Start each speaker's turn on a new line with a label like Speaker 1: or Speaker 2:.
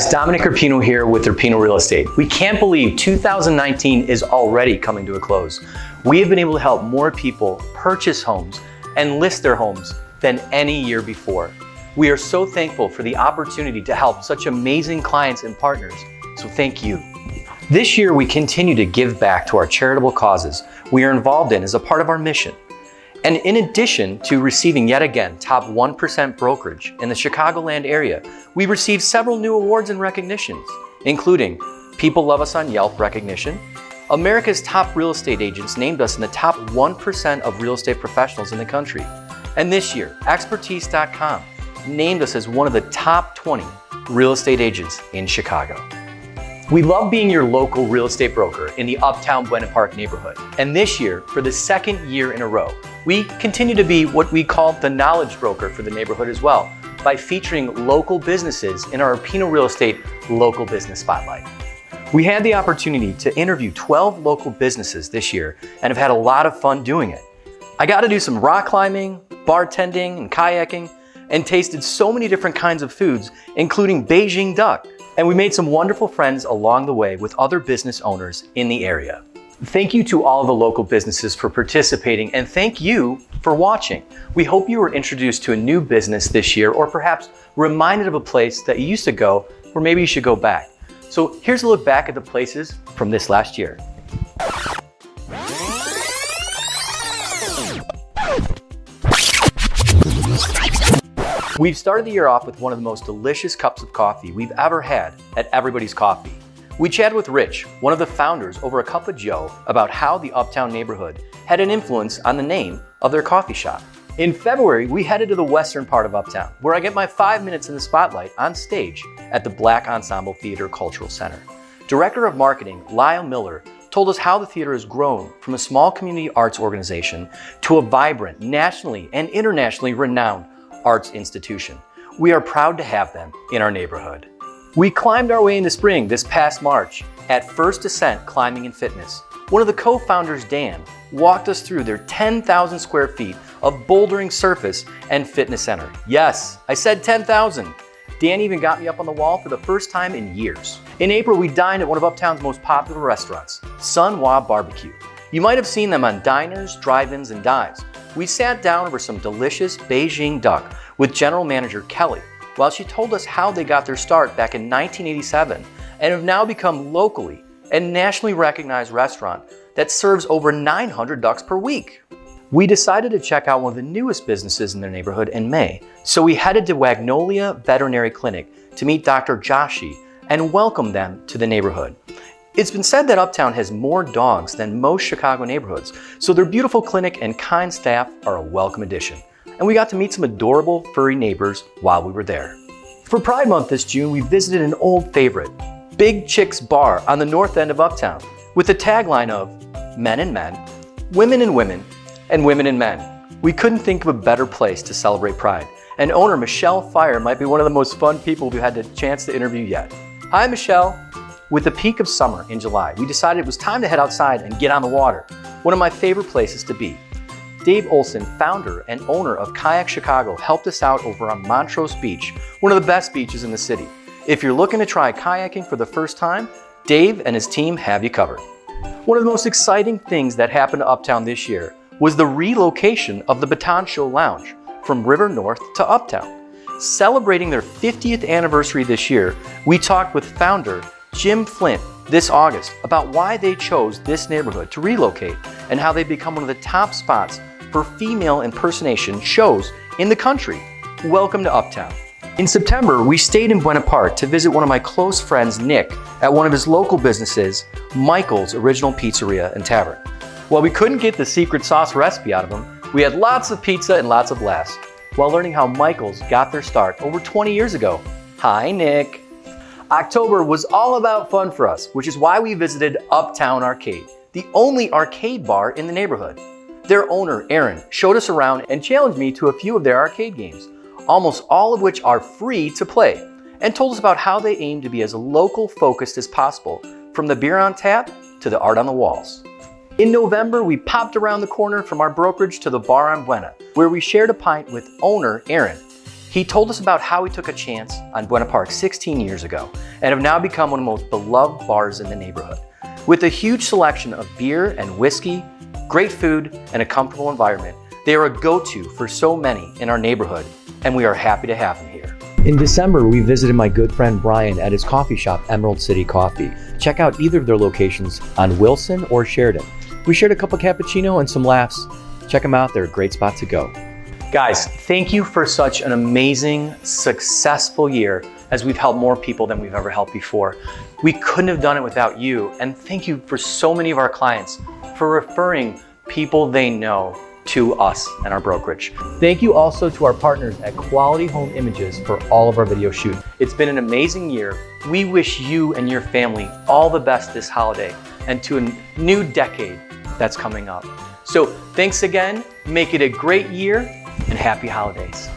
Speaker 1: guys, Dominic IRPINO here with IRPINO Real Estate. We can't believe 2019 is already coming to a close. We have been able to help more people purchase homes and list their homes than any year before. We are so thankful for the opportunity to help such amazing clients and partners, so thank you. This year, we continue to give back to our charitable causes we are involved in as a part of our mission. And in addition to receiving yet again top 1% brokerage in the Chicagoland area, we received several new awards and recognitions, including People Love Us On Yelp recognition, America's top real estate agents named us in the top 1% of real estate professionals in the country. And this year, Expertise.com named us as one of the top 20 real estate agents in Chicago. We love being your local real estate broker in the Uptown Buena Park neighborhood. And this year, for the second year in a row, we continue to be what we call the knowledge broker for the neighborhood as well, by featuring local businesses in our IRPINO Real Estate Local Business Spotlight. We had the opportunity to interview 12 local businesses this year and have had a lot of fun doing it. I got to do some rock climbing, bartending, and kayaking, and tasted so many different kinds of foods, including Beijing duck. And we made some wonderful friends along the way with other business owners in the area. Thank you to all of the local businesses for participating, and thank you for watching. We hope you were introduced to a new business this year, or perhaps reminded of a place that you used to go, or maybe you should go back. So here's a look back at the places from this last year. We've started the year off with one of the most delicious cups of coffee we've ever had at Everybody's Coffee. We chatted with Rich, one of the founders, over a cup of joe about how the Uptown neighborhood had an influence on the name of their coffee shop. In February, we headed to the western part of Uptown, where I get my 5 minutes in the spotlight on stage at the Black Ensemble Theater Cultural Center. Director of Marketing, Lyle Miller, told us how the theater has grown from a small community arts organization to a vibrant, nationally and internationally renowned arts institution. We are proud to have them in our neighborhood. We climbed our way into spring this past March at First Ascent Climbing and Fitness. One of the co-founders, Dan, walked us through their 10,000 square feet of bouldering surface and fitness center. Yes, I said 10,000. Dan even got me up on the wall for the first time in years. In April, we dined at one of Uptown's most popular restaurants, Sun Wah Barbecue. You might have seen them on diners, drive-ins, and dives. We sat down over some delicious Beijing duck with General Manager Kelly, while she told us how they got their start back in 1987 and have now become locally and nationally recognized restaurant that serves over 900 ducks per week. We decided to check out one of the newest businesses in their neighborhood in May, so we headed to Magnolia Veterinary Clinic to meet Dr. Joshi and welcome them to the neighborhood. It's been said that Uptown has more dogs than most Chicago neighborhoods, so their beautiful clinic and kind staff are a welcome addition. And we got to meet some adorable furry neighbors while we were there. For Pride Month this June, we visited an old favorite, Big Chick's Bar on the north end of Uptown, with the tagline of men and men, women and women, and women and men. We couldn't think of a better place to celebrate Pride, and owner Michelle Fire might be one of the most fun people we've had the chance to interview yet. Hi, Michelle. With the peak of summer in July, we decided it was time to head outside and get on the water, one of my favorite places to be. Dave Olson, founder and owner of Kayak Chicago, helped us out over on Montrose Beach, one of the best beaches in the city. If you're looking to try kayaking for the first time, Dave and his team have you covered. One of the most exciting things that happened to Uptown this year was the relocation of the Baton Show Lounge from River North to Uptown. Celebrating their 50th anniversary this year, we talked with founder Jim Flint this August about why they chose this neighborhood to relocate and how they've become one of the top spots for female impersonation shows in the country. Welcome to Uptown. In September, we stayed in Buena Park to visit one of my close friends, Nick, at one of his local businesses, Michael's Original Pizzeria and Tavern. While we couldn't get the secret sauce recipe out of him, we had lots of pizza and lots of laughs while learning how Michael's got their start over 20 years ago. Hi, Nick. October was all about fun for us, which is why we visited Uptown Arcade, the only arcade bar in the neighborhood. Their owner, Aaron, showed us around and challenged me to a few of their arcade games, almost all of which are free to play, and told us about how they aim to be as local focused as possible, from the beer on tap to the art on the walls. In November, we popped around the corner from our brokerage to the bar on Buena, where we shared a pint with owner Aaron. He told us about how he took a chance on Buena Park 16 years ago and have now become one of the most beloved bars in the neighborhood. With a huge selection of beer and whiskey, great food, and a comfortable environment, they are a go-to for so many in our neighborhood, and we are happy to have them here. In December, we visited my good friend Brian at his coffee shop, Emerald City Coffee. Check out either of their locations on Wilson or Sheridan. We shared a cup of cappuccino and some laughs. Check them out, they're a great spot to go. Guys, thank you for such an amazing, successful year as we've helped more people than we've ever helped before. We couldn't have done it without you, and thank you for so many of our clients for referring people they know to us and our brokerage. Thank you also to our partners at Quality Home Images for all of our video shoots. It's been an amazing year. We wish you and your family all the best this holiday and to a new decade that's coming up. So thanks again, make it a great year, and happy holidays.